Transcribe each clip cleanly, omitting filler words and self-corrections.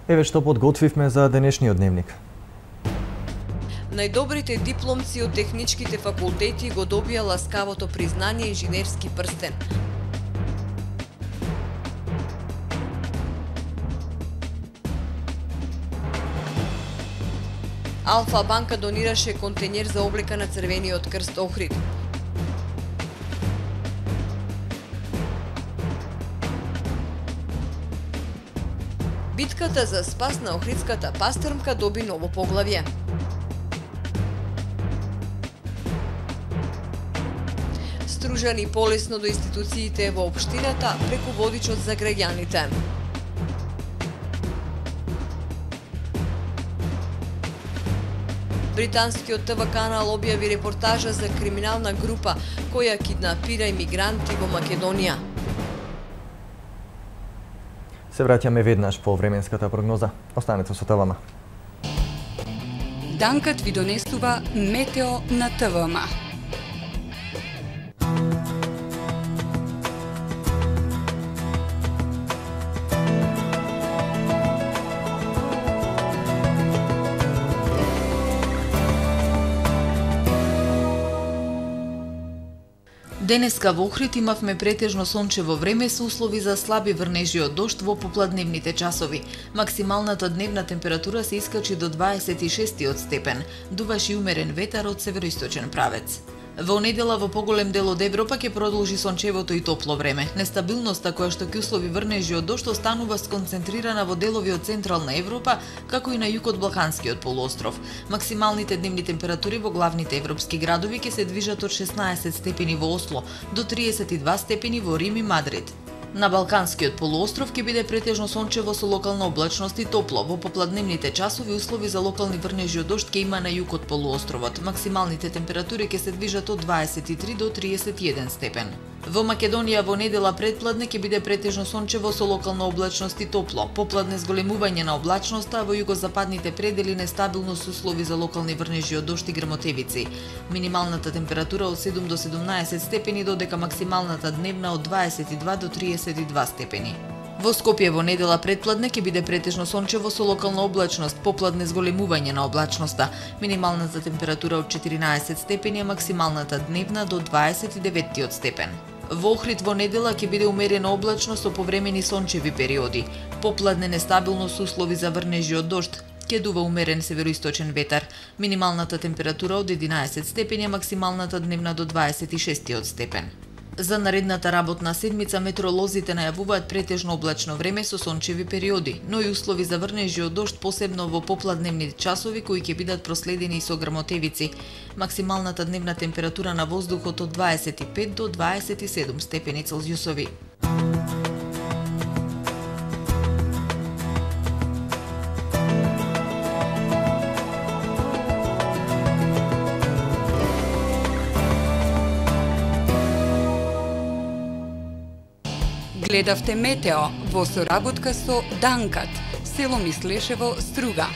Еве што подготвивме за денешниот дневник. Најдобрите дипломци од техничките факултети го добија ласкавото признание инженерски прстен. Алфа банка донираше контејнер за облека на Црвениот крст Охрид. Битката за спас на охридската пастрмка доби ново поглавје. Стружани полесно до институциите во општината преку водичот за граѓаните. Британскиот ТВ канал објави репортажа за криминална група која киднапира имигранти во Македонија. Се враќаме веднаш по временската прогноза. Останете со ТВМ. Данкат ви донесува метео на ТВМ. Денеска во Охрид имавме претежно сончево време со услови за слаби врнежи од дожд во попладневните часови. Максималната дневна температура се искачи до 26 степен. Дуваше и умерен ветар од североисточен правец. Во недела во поголем дел од Европа ќе продолжи сончевото и топло време. Нестабилноста која што ќе услови врнежи од дожд останува сконцентрирана во делови од Централна Европа, како и на југ од Балканскиот полуостров. Максималните дневни температури во главните европски градови ќе се движат од 16 степени во Осло до 32 степени во Рим и Мадрид. На Балканскиот полуостров ќе биде претежно сончево со локална облачност и топло. Во попладневните часови услови за локални врнежи од дожд ќе има на југ од полуостровот. Максималните температури ќе се движат од 23 до 31 степен. Во Македонија во недела предпладне ќе биде претежно сончево со локална облачност и топло. Попладне зголемување на облачноста, а во југозападните предели нестабилно со услови за локални врнежи од дожд и грмотевици. Минималната температура од 7 до 17 степени, додека максималната дневна од 22 до 32 степени. Во Скопје во недела предпладне ќе биде претежно сончево со локална облачност, попладне зголемување на облачноста. Минималната температура од 14 степени, а максималната дневна до 29 степен. Во Охрид во недела ќе биде умерена облачност со повремени сончеви периоди. Попладне нестабилно со услови за врнежи од дожд. Ќе дува умерен североисточен ветар. Минималната температура од 11 степени, а максималната дневна до 26 степен. За наредната работна седмица метеоролозите најавуваат претежно облачно време со сончеви периоди, но и услови за врнежи од дожд посебно во попладневни часови кои ќе бидат проследени со грмотевици. Максималната дневна температура на воздухот од 25 до 27 степени Целзиусови. Гледавте метео во соработка со Данкат, село Мислешево, Струга.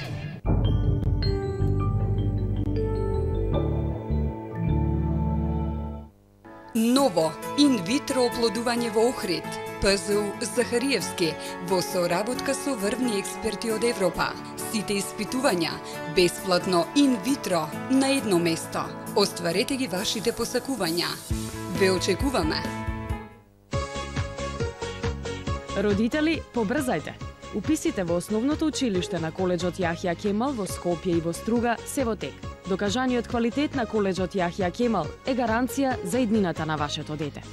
Ново инвитро оплодување во Охрид. ПЗУ Захариевски во соработка со врвни експерти од Европа. Сите испитувања бесплатно инвитро на едно место. Остварете ги вашите посакувања. Ве очекуваме. Родители, побрзајте! Уписите во основното училиште на коледжот Јахја Кемал во Скопје и во Струга се во тек. Докажаниот квалитет на коледжот Јахја Кемал е гаранција за иднината на вашето дете.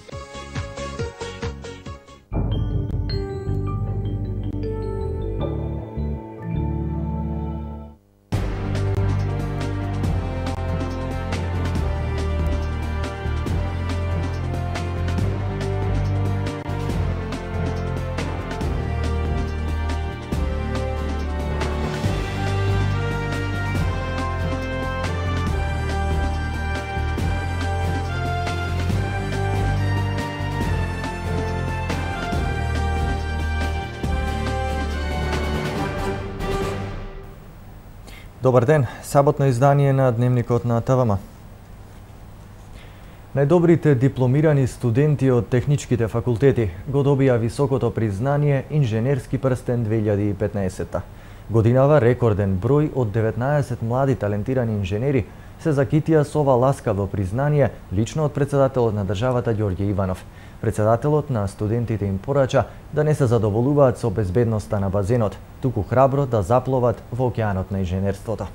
Добар ден, саботно издание на Дневникот на ТВМ. Најдобрите дипломирани студенти од техничките факултети го добија високото признание Инженерски прстен 2015. Годинава рекорден број од 19 млади талентирани инженери се закитија со ова ласкаво признание лично од председателот на државата Ѓорѓе Иванов. Председателот на студентите им порача да не се задоволуваат со безбедноста на базенот, туку храбро да запловат во океанот на инженерството.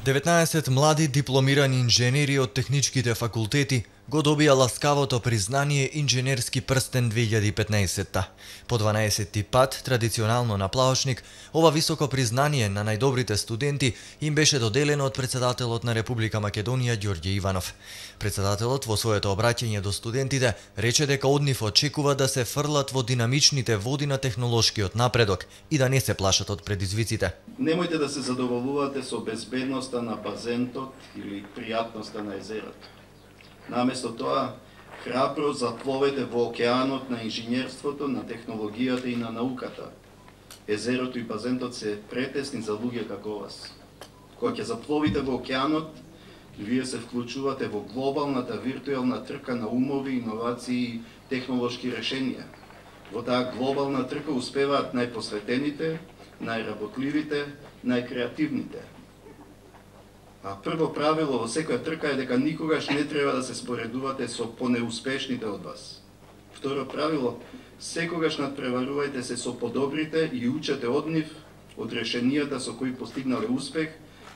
19 млади дипломирани инженери од техничките факултети го добија ласкавото признание Инженерски прстен 2015-та. По 12-ти пат, традиционално на Плаочник, ова високо признание на најдобрите студенти им беше доделено од председателот на Република Македонија Ѓорѓе Иванов. Председателот во своето обраќање до студентите рече дека од нив очекува да се фрлат во динамичните води на технолошкиот напредок и да не се плашат од предизвиците. Немојте да се задоволувате со безбедноста на базентот или пријатноста на езерото. Наместо тоа, храбро запловете во океанот на инженерството, на технологијата и на науката. Езерото и базентот се претесни за луѓе како вас. Кога ќе запловите во океанот, вие се вклучувате во глобалната виртуелна трка на умови, иновации и технолошки решенија. Во таа глобална трка успеваат најпосветените, најработливите, најкреативните. А прво правило во секоја трка е дека никогаш не треба да се споредувате со понеуспешните од вас. Второ правило, секогаш надпреварувајте се со подобрите и учете од нив, од решенијата со кои постигнале успех,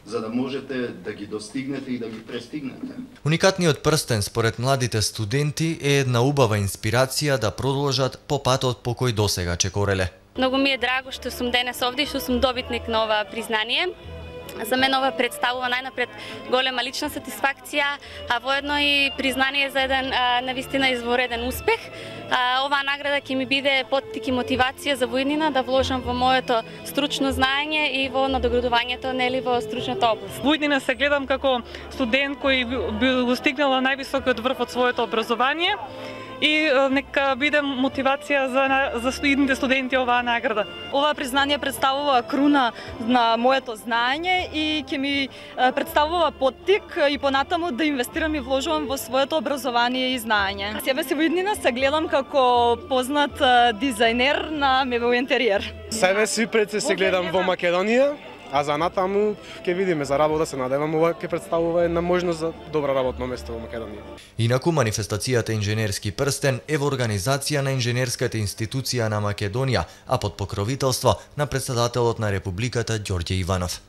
за да можете да ги достигнете и да ги престигнете. Уникатниот прстен според младите студенти е една убава инспирација да продолжат по патот по кој досега чекореле. Многу ми е драго што сум денес овде и што сум добитник на ова признание. За мен ова представува најнапред голема лична сатисфакција, а воедно и признание за еден навистина извореден успех. Оваа награда ќе ми биде поттик и мотивација за воиднина да вложам во моето стручно знаење и во надоградувањето нели во стручната област. Воиднина се гледам како студент кој би достигнала највисокиот врв од своето образование и нека биде мотивација за идните студенти оваа награда. Ова признание представува круна на моето знаење и ќе ми представува поттик и понатаму да инвестирам и вложувам во своето образование и знаење. Себе си во иднина се гледам како познат дизајнер на мебел интериер. Себе си пред се гледам во Македонија, а за натаму ќе видиме за работа, се надевам ова ќе представува една можност за добра работно место во Македонија. Инаку манифестацијата Инженерски прстен е во организација на Инженерската институција на Македонија, а под покровителство на председателот на Републиката Ѓорѓе Иванов.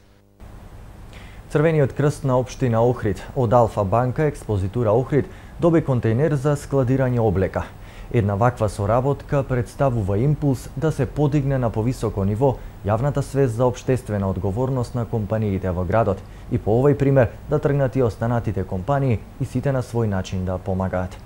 Црвениот крст на општина Охрид од Алфа банка експозитура Охрид доби контејнер за складирање облека. Една ваква соработка представува импулс да се подигне на повисоко ниво јавната свест за општествена одговорност на компаниите во градот и по овој пример да тргнат и останатите компании и сите на свој начин да помагаат.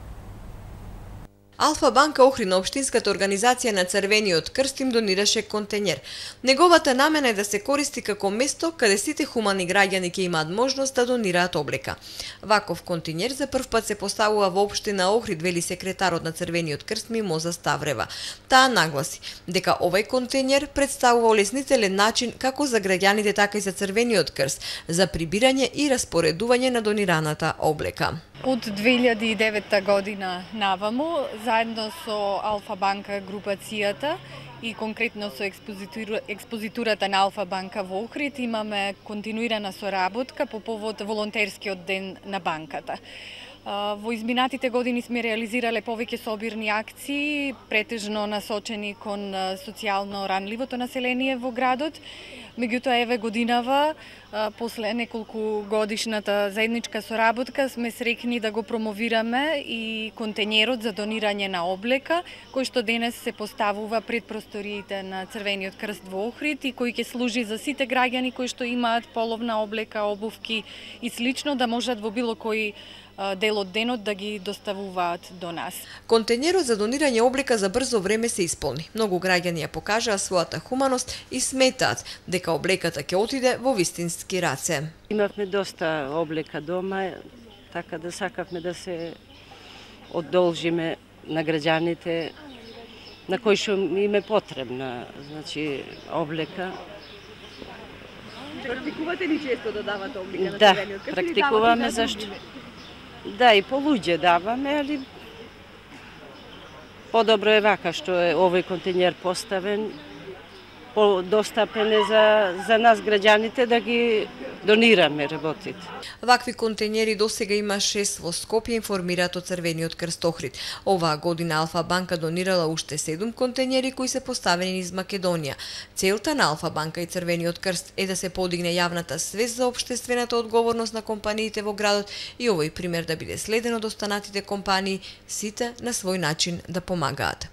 Алфа банка Охрид на општинската организација на Црвениот крст им донираше контејнер. Неговата намена е да се користи како место каде сите хумани граѓани ќе имаат можност да донираат облека. Ваков контејнер за прв пат се поставува во општина Охрид, вели секретарот на Црвениот крст Мимоза Ставрева. Таа нагласи дека овој контејнер представува олеснителен начин како за граѓаните така и за Црвениот крст за прибирање и распоредување на донираната облека. Од 2009 година наваму, заедно со Алфа банка групацијата и конкретно со експозитурата на Алфа банка во Охрид имаме континуирана соработка по повод волонтерскиот ден на банката. Во изминатите години сме реализирале повеќе собирни акции, претежно насочени кон социјално ранливото население во градот. Меѓутоа, еве годинава, после неколку годишната заедничка соработка, сме срекни да го промовираме и контејнерот за донирање на облека, кој што денес се поставува пред просториите на Црвениот крст во Охрид и кој ќе служи за сите граѓани кои што имаат половна облека, обувки и слично, да можат во било кој дел од денот да ги доставуваат до нас. Контејнерот за донирање облека за брзо време се исполни. Многу граѓани ја покажаа својата хуманост и сметаат дека облеката ќе отиде во вистински раце. Имавме доста облека дома, така да сакавме да се одолжиме на граѓаните на кои што им е потребна, значи облека. Практикувате ли често да давате облека на Црвениот крст? Да, практикуваме зашто. Да, и по луѓе даваме, али подобро е вака што е овој контејнер поставен, подостапен е за нас граѓаните да ги донираме работите. Вакви контејнери досега има 6 во Скопје, информираат од Црвениот крст Охрид. Оваа година Алфа Банка донирала уште 7 контејнери кои се поставени низ Македонија. Целта на Алфа Банка и Црвениот крст е да се подигне јавната свест за општествената одговорност на компаниите во градот и овој пример да биде следен од останатите компании, сите на свој начин да помагаат.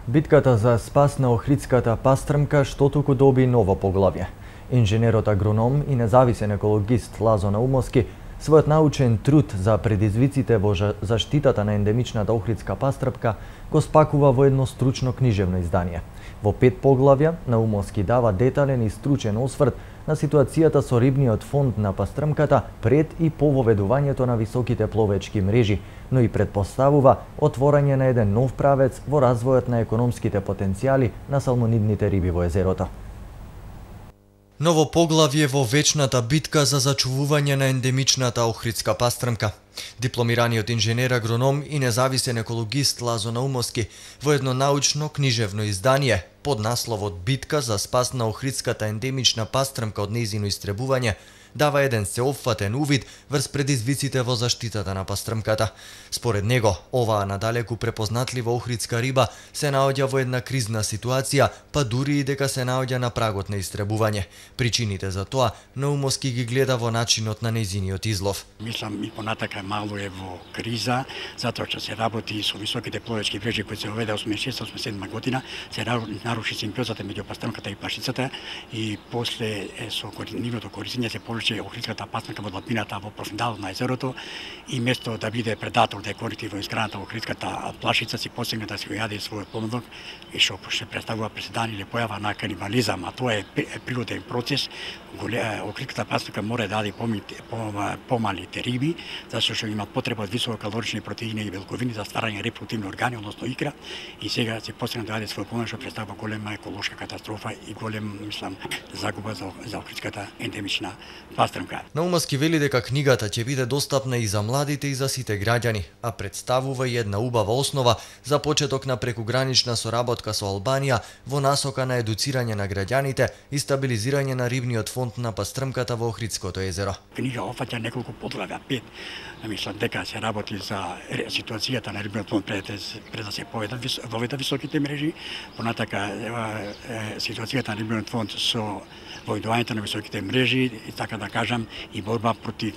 Битката за спас на Охридската пастрмка што туку доби ново поглавје. Инженерот агроном и независен екологист Лазо Наумовски својот научен труд за предизвиците во заштитата на ендемичната Охридска пастрмка го спакува во едно стручно книжевно издание. Во 5 поглавја Наумовски дава детален и стручен осврт на ситуацијата со рибниот фонд на пастрмката пред и по воведувањето на високите пловечки мрежи, но и предпоставува отворање на еден нов правец во развојот на економските потенцијали на салмонидните риби во езерото. Ново поглавје во вечната битка за зачувување на ендемичната Охридска пастрмка. Дипломираниот инженер агроном и независен екологист Лазо Наумовски во едно научно книжевно издание под насловот Битка за спас на Охридската ендемична пастрмка од нејзино истребување дава еден сеопфатен увид врз предизвиците во заштитата на пастрмката. Според него, оваа надалеку препознатлива охридска риба се наоѓа во една кризна ситуација, па дури и дека се наоѓа на прагот на истребување. Причините за тоа Наумовски ги гледа во начинот на нејзиниот излов. Мислам и понатака мало е во криза, затоа што се работи со високите пловечки мрежи кои се оведе 86-87 година, се наруши симбиозата меѓу пастрмката и плашицата и после со нивното користење се повлече Охридската пастрмка во длабината во профундалот на езерото и место да биде предатор да користи во исхраната Охридската плашица си посегна да се јаде својот поминок и што се представува преседан или појава на канибализам, а тоа е природен процес. Охридската пастрмка мора да јаде помалите риби, зашто што има потреба од висококалорични протеини и белковини за стварање репродуктивни органи, односно икра, и сега се посегна да јаде својот поминок што представува голема еколошка катастрофа и голем, мислам, загуба за Охридската ендемична пастрмка. Наумовски вели дека книгата ќе биде достапна и за младите и за сите граѓани, а представува и една убава основа за почеток на прекугранична соработка со Албанија во насока на едуцирање на граѓаните и стабилизирање на рибниот фонд на пастрмката во Охридското езеро. Книга опфаќа неколку поглавја, 5. Мислам дека се работи за ситуацијата на рибниот фонд пред да се воведат високите мрежи, понатака ситуацијата на рибниот фонд со воведувањето на високите мрежи и така да кажам и борба против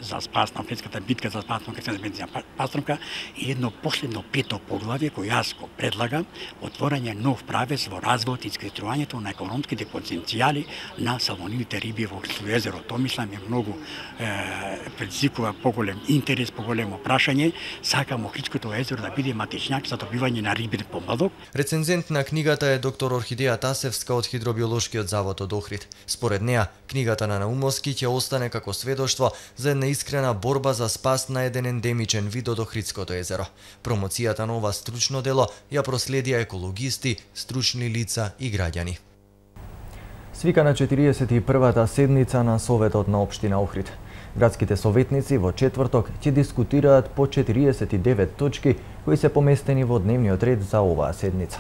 за спас на Охридската битка за спас на Охридската пастрмка и едно последно 5 поглавје кој јас го предлагам, отворање нов правец во развојот и искритувањето на економските потенцијали на салмонидните риби во Охридското езеро. Тоа мислам е многу предизвикува поголем интерес, поголемо прашање. Сакам Охридското езеро да биде матичњак за добивање на рибен помладок. Рецензент на книгата е доктор Орхидеја Тасевска од Хидробиолошкиот завод од Охрид. Според неа, книгата на Наумовски ќе остане како сведоштво за една искрена борба за спас на еден ендемичен вид од Охридското езеро. Промоцијата на ова стручно дело ја проследија екологисти, стручни лица и граѓани. Свика на 41-та седница на Советот на општина Охрид. Градските советници во четврток ќе дискутираат по 49 точки кои се поместени во дневниот ред за оваа седница.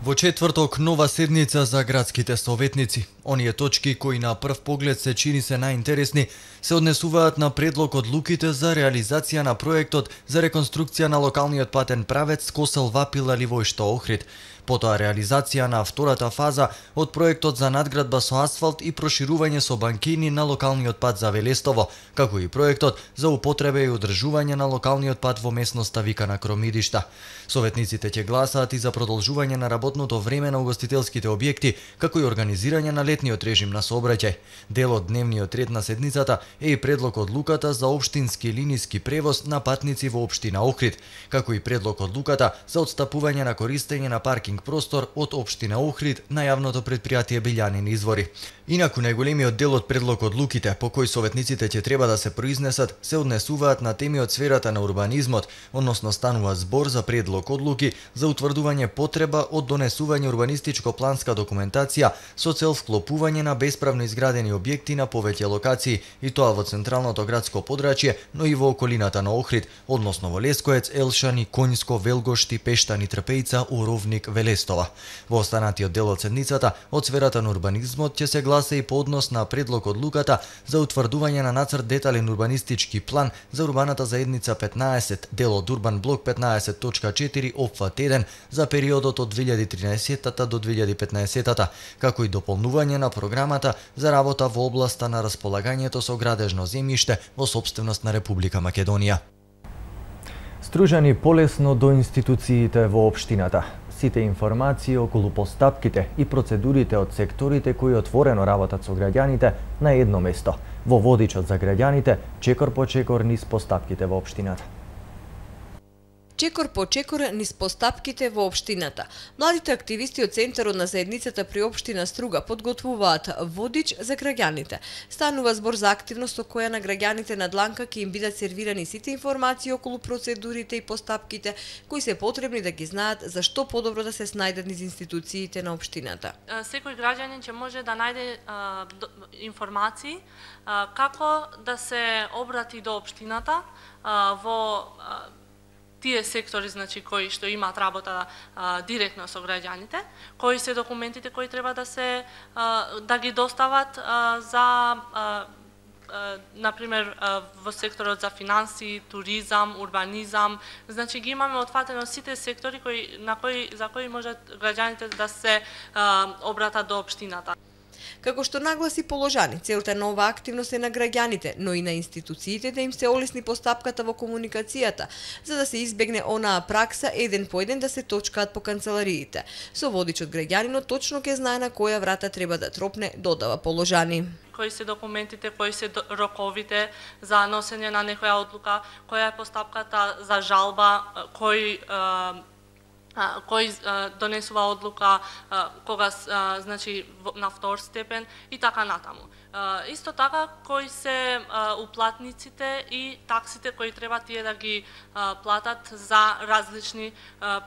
Во четврток нова седница за градските советници. Оние точки кои на прв поглед се чини се најинтересни се однесуваат на предлог одлуките за реализација на проектот за реконструкција на локалниот патен правец Косел-Вапила-Ливојшта Охрид. Потоа реализација на втората фаза од проектот за надградба со асфалт и проширување со банкини на локалниот пат за Велестово, како и проектот за употреба и одржување на локалниот пат во местноста Викана Кромидишта. Советниците ќе гласаат и за продолжување на работното време на угостителските објекти, како и организирање на летниот режим на сообраќај. Дел од дневниот ред на седницата е и предлог одлуката за општински линиски превоз на патници во општина Охрид, како и предлог одлуката за отстапување на користење на паркинг простор од општина Охрид на јавното претпријатие Билјанин извори. Инаку најголемиот дел од предлог одлуките по кои советниците ќе треба да се произнесат се однесуваат на теми од сферата на урбанизмот, односно станува збор за предлог одлуки за утврдување потреба од донесување урбанистичко-планска документација со цел вклопување на бесправно изградени објекти на повеќе локации, и тоа во централното градско подрачје, но и во околината на Охрид, односно во Лескоец, Елшани, Конјско, Велгошти, Пештани, Трпејца, Уровник, Велестова. Во останатиот дел од седницата од сферата на урбанизмот ќе се гласа и по однос на предлог одлуката за утврдување на нацрт детален урбанистички план за урбаната заедница 15, дел од Урбан блок 15.4 опфат 1 за периодот од 2013 до 2015, како и дополнување на програмата за работа во областа на располагањето со градежно земјиште во сопственост на Република Македонија. Стружани полесно до институциите во општината. Сите информации околу постапките и процедурите од секторите кои отворено работат со граѓаните на едно место, во водичот за граѓаните, чекор по чекор низ постапките во општината. Чекор по чекор низ постапките во општината. Младите активисти од Центарот на заедницата при општина Струга подготвуваат водич за граѓаните. Станува збор за активност со која на граѓаните на дланка ќе им бидат сервирани сите информации околу процедурите и постапките кои се потребни да ги знаат за што подобро да се снајдат низ институциите на општината. Секој граѓанин ќе може да најде информации како да се обрати до општината во тие сектори, значи, кои што имаат работа директно со граѓаните, кои се документите кои треба да ги достават за например во секторот за финанси, туризам, урбанизам, значи ги имаме отфатено сите сектори за кои можат граѓаните да се обратат до општината. Како што нагласи Положани, целта на оваа активност е на граѓаните, но и на институциите да им се олесни постапката во комуникацијата, за да се избегне онаа пракса еден по еден да се точкаат по канцелариите. Со водичот граѓанинот точно ќе знае на која врата треба да тропне, додава Положани. Кои се документите, кои се роковите за носење на некоја одлука, која е постапката за жалба, кој донесува одлука кога значи на втор степен и така натаму. Исто така кои се уплатниците и таксите кои треба тие да ги платат за различни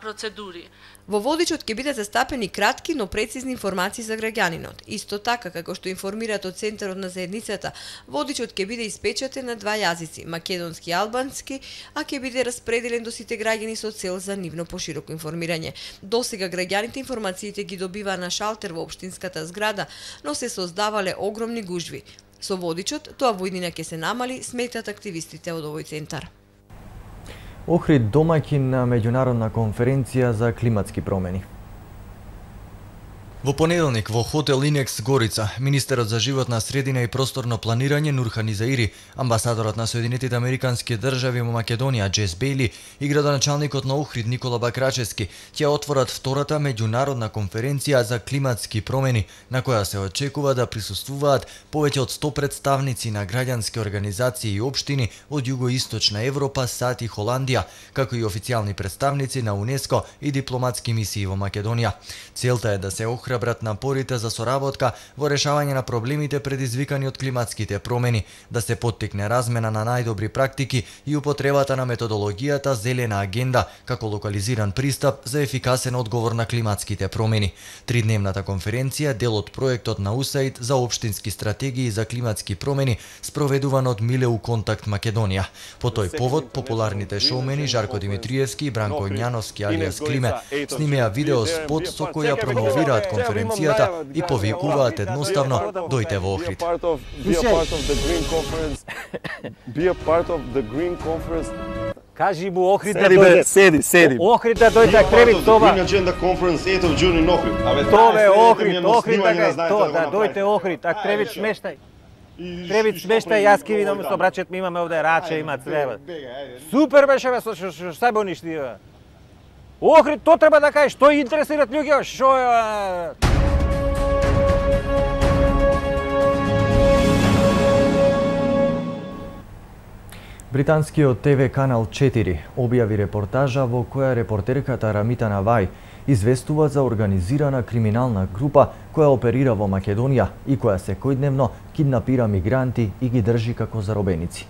процедури. Во водичот ќе бидат застапени кратки, но прецизни информации за граѓанинот. Исто така, како што информираат од Центарот на заедницата, водичот ќе биде испечатен на два јазици, македонски и албански, а ќе биде распределен до сите граѓани со цел за нивно пошироко информирање. Досега граѓаните информациите ги добиваа на шалтер во општинската зграда, но се создавале огромни гужви. Со водичот, тоа во иднина ќе се намали, сметат активистите од овој центар. Охрид домаќин на меѓународна конференција за климатски промени. Во понеделник во хотел Инекс Горица, министерот за животна средина и просторно планирање Нурхан Изаири, амбасадорот на Соединетите Американски држави во Македонија Джес Бейли и градоначалникот на Охрид Никола Бакрачевски ќе отворат втората меѓународна конференција за климатски промени, на која се очекува да присуствуваат повеќе од 100 представници на граѓански организации и општини од југоисточна Европа, САД и Холандија, како и официјални представници на УНЕСКО и дипломатски мисии во Македонија. Целта е да се охрабрат напорите за соработка во решавање на проблемите предизвикани од климатските промени, да се поттикне размена на најдобри практики и употребата на методологијата Зелена агенда како локализиран пристап за ефикасен одговор на климатските промени. Тридневната конференција е дел од проектот на УСАИД за општински стратегии за климатски промени, спроведуван од Милеу Контакт Македонија. По тој повод популарните шоумени Жарко Димитриевски и Бранко Њановски алијас Климе снимеа видео спот со која промовираат конференцијата и повикуваат едноставно дојте во Охрид. Кажи му Охрид да дојде. Седи. Охрид да дојде, так треба тоа. Green Agenda Conference ето в Джуни Охрид. Тоа е Охрид така, тоа да дојте Охрид, так треба смештай. Треба смештай, јас ки видам со брачет ми имаме овде раче, има црева. Супер беше бе, што сајбо ништи. Охрид, тоа треба да кажеш, што интересираат луѓе, што е... Британскиот ТВ канал 4 објави репортажа во која репортерката Рамита Навај известува за организирана криминална група која оперира во Македонија и која секојдневно киднапира мигранти и ги држи како заробеници.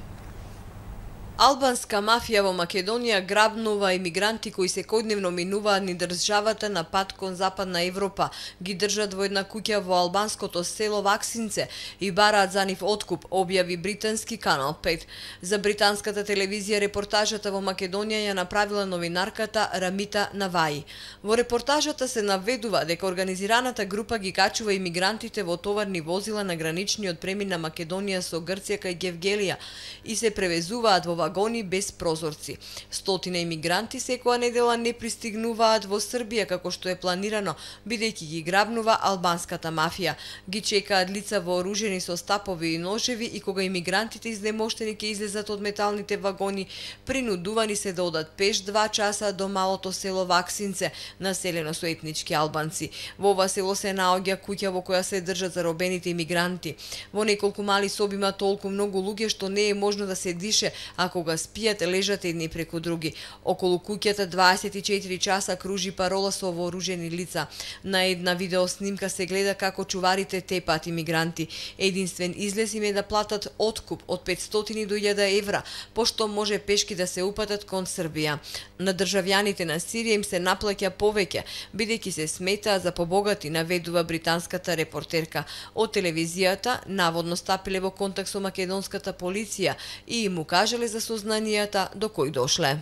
Албанска мафија во Македонија грабнува имигранти кои секојдневно минуваат низ државата на пат кон Западна Европа, ги држат во една куќа во албанското село Ваксинце и бараат за нив откуп, објави британски Канал 5. За британската телевизија репортажата во Македонија ја направила новинарката Рамита Наваи. Во репортажата се наведува дека организираната група ги качува имигрантите во товарни возила на граничниот премин на Македонија со Грција кај Гевгелија и се превезуваат во вагони без прозорци. Стотина имигранти секоја недела не пристигнуваат во Србија како што е планирано, бидејќи ги грабнува албанската мафија. Ги чекаат лица вооружени со стапови и ножеви и кога имигрантите изнемоштени ќе излезат од металните вагони, принудувани се да одат пеш 2 часа до малото село Ваксинце, населено со етнички албанци. Во ова село се наоѓа куќа во која се држат заробените имигранти. Во неколку мали соби има толку многу луѓе што не е можно да се дише, а кога спијат лежат едни преку други. Околу куќата 24 часа кружи парола со вооружени лица. На една видеоснимка се гледа како чуварите тепаат имигранти. Единствен излез им е да платат откуп од 500 до 1000 евра, пошто може пешки да се упатат кон Србија. На државјаните на Сирија им се наплаќа повеќе, бидејќи се сметаа за побогати, наведува британската репортерка. Од телевизијата наводно стапиле во контакт со македонската полиција и им укажале за сознанијата до кои дошле.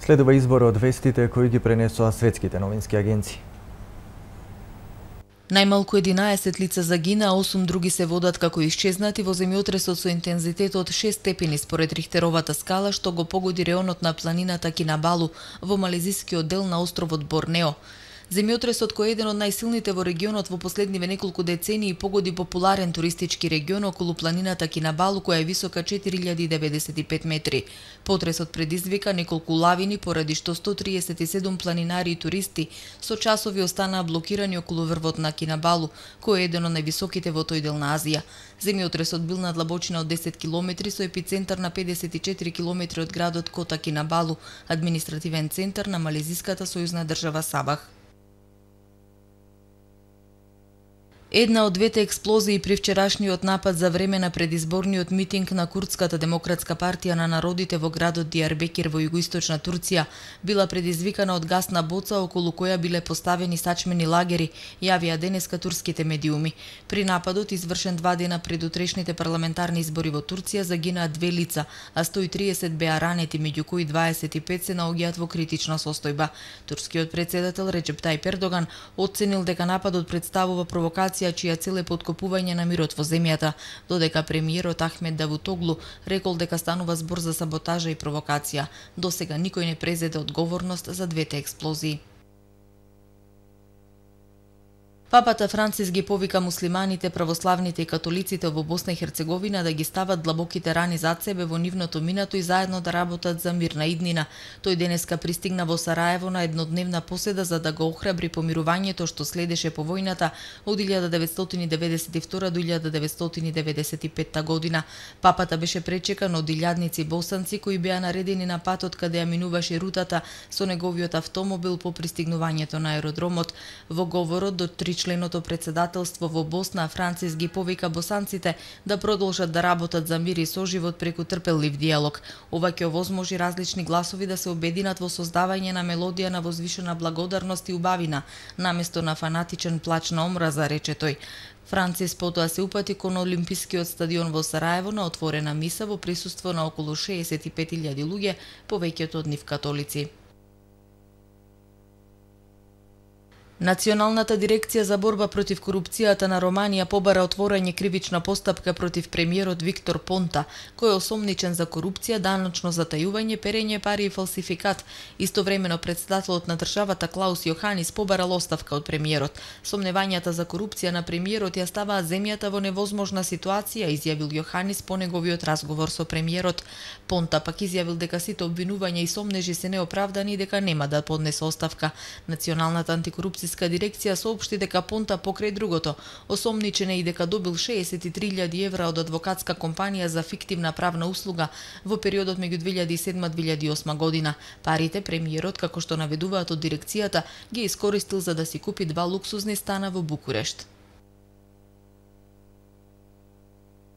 Следува избор од вестите кои ги пренесоа светските новински агенции. Најмалку 11 лица загина, а 8 други се водат како исчезнати во земјотресот со интензитет од 6 степени според Рихтеровата скала што го погоди реонот на планината Кинабалу во малезискиот дел на островот Борнео. Земјотресот кој е еден од најсилните во регионот во последниве неколку децении погоди популарен туристички регион околу планината Кинабалу која е висока 4095 метри. Потресот предизвика неколку лавини поради што 137 планинари и туристи со часови останаа блокирани околу врвот на Кинабалу, кој е еден од највисоките во тој дел на Азија. Земјотресот бил на длабочина од 10 километри со епицентар на 54 километри од градот Кота Кинабалу, административен центар на малезиската сојузна држава Сабах. Една од двете експлозии при вчерашниот напад за време на предизборниот митинг на Курдската демократска партија на народите во градот Дијарбекир во југоисточна Турција била предизвикана од гасна боца околу која биле поставени сачмени лагери, јавија денеска турските медиуми. При нападот, извршен 2 дена пред утрешните парламентарни избори во Турција, загинаа 2 лица, а 130 беа ранети, меѓу кои 25 се наоѓаат во критична состојба. Турскиот председател Реджеп Тајип Ердоган оценил дека нападот представува провокација чија цел е поткопување на мирот во земјата, додека премиерот Ахмед Давутоглу рекол дека станува збор за саботажа и провокација. Досега никој не презеде одговорност за двете експлозии. Папата Францис ги повика муслиманите, православните и католиците во Босна и Херцеговина да ги стават длабоките рани зад себе во нивното минато и заедно да работат за мирна иднина. Тој денеска пристигна во Сараево на еднодневна поседа за да го охрабри помирувањето што следеше по војната од 1992 до 1995 година. Папата беше пречекан од илјадници босанци кои беа наредени на патот каде ја минуваше рутата со неговиот автомобил по пристигнувањето на аеродромот. Во говорот до членото председателство во Босна, Францис ги повика босанците да продолжат да работат за мир и соживот преку трпеллив диалог. Ова ќе овозможи различни гласови да се обединат во создавање на мелодија на возвишена благодарност и убавина, наместо на фанатичен плач на омраза, рече тој. Францис потоа се упати кон Олимпискиот стадион во Сараево на отворена миса во присуство на околу 65.000 луѓе, повеќето од нив католици. Националната дирекција за борба против корупцијата на Романија побара отворање кривична постапка против премиерот Виктор Понта, кој е осомничен за корупција, даночно затајување, перење пари и фалсификат. Истовремено председателот на државата Клаус Јоханис побарал оставка од премиерот. Сомневањата за корупција на премиерот ја ставаат земјата во невозможна ситуација, изјавил Јоханис по неговиот разговор со премиерот. Понта пак изјавил дека сите обвинувања и сомнежи се неоправдани и дека нема да поднесе оставка. Националната антикорупцијска полициска дирекција соопшти дека Понта покрај другото осомничен е и дека добил 63.000 евра од адвокатска компанија за фиктивна правна услуга во периодот меѓу 2007-2008 година. Парите премиерот, како што наведуваат од дирекцијата, ги искористил за да си купи 2 луксузни стана во Букурешт.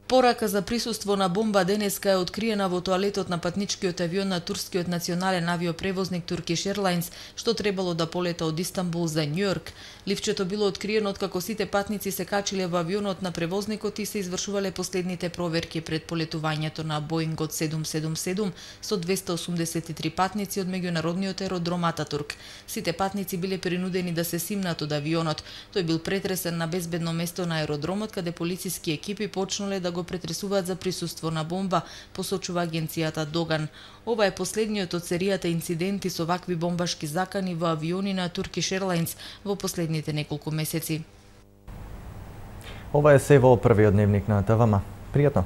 Порака за присуство на бомба денеска е откриена во тоалетот на патничкиот авион на турскиот национален авиопревозник Turkish Airlines, што требало да полета од Истанбул за Њујорк. Ливчето било откриено откако сите патници се качиле во авионот на превозникот и се извршувале последните проверки пред полетувањето на Боингот 777 со 283 патници од меѓународниот аеродром Ататурк. Сите патници биле принудени да се симнат од авионот. Тој бил претресен на безбедно место на аеродромот, каде полициски екипи почнале да го претресуваат за присуство на бомба, посочува агенцијата Доган. Ова е последниот од серијата инциденти со вакви бомбашки закани во авиони на Turkish Airlines во последните неколку месеци. Ова е се во првиот дневник на ТВМ. Пријатно!